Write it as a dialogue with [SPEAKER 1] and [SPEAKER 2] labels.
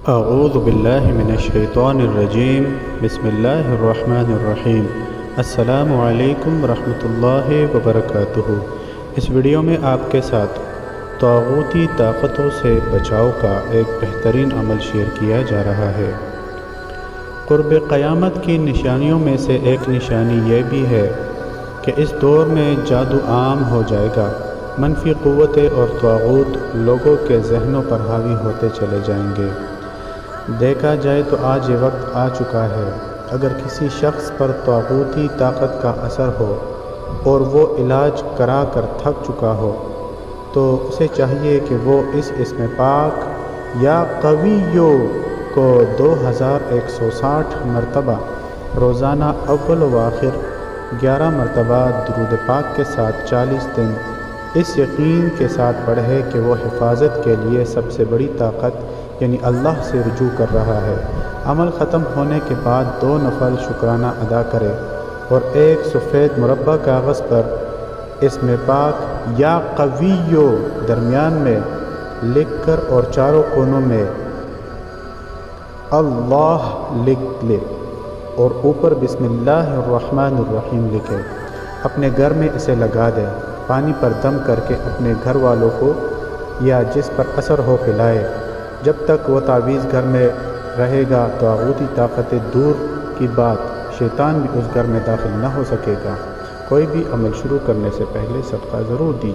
[SPEAKER 1] اعوذ باللہ من الشیطان الرجیم بسم اللہ الرحمن الرحیم۔ السلام علیکم ورحمۃ اللہ وبرکاتہ۔ اس ویڈیو میں آپ کے ساتھ طاغوتی طاقتوں سے بچاؤ کا ایک بہترین عمل شیئر کیا جا رہا ہے۔ قرب قیامت کی نشانیوں میں سے ایک نشانی یہ بھی ہے کہ اس دور میں جادو عام ہو جائے گا، منفی قوتیں اور طاغوت لوگوں کے ذہنوں پر حاوی ہوتے چلے جائیں گے۔ دیکھا جائے تو آج یہ وقت آ چکا ہے، اگر کسی شخص پر طاغوتی طاقت کا اثر ہو اور وہ علاج کرا کر تھک چکا ہو تو اسے چاہیے کہ وہ اس اسم پاک یا قویو کو 2160 مرتبہ روزانہ اول و آخر 11 مرتبہ درود پاک کے ساتھ 40 دن اس یقین کے ساتھ پڑھے کہ وہ حفاظت کے لیے سب سے بڑی طاقت یعنی اللہ سے رجوع کر رہا ہے۔ عمل ختم ہونے کے بعد 2 نفل شکرانہ ادا کرے اور ایک سفید مربع کاغذ پر اسم پاک یا قویو درمیان میں لکھ کر اور چاروں کونوں میں اللہ لکھ لے اور اوپر بسم اللہ الرحمن الرحیم لکھے۔ اپنے گھر میں اسے لگا دے، پانی پر دم کر کے اپنے گھر والوں کو یا جس پر اثر ہو پلائے۔ جب تک وہ تعویذ گھر میں رہے گا طاغوتی طاقتیں دور کی بات شیطان بھی اس گھر میں داخل نہ ہو سکے گا۔ کوئی بھی عمل شروع کرنے سے پہلے صدقہ ضرور دیجیے۔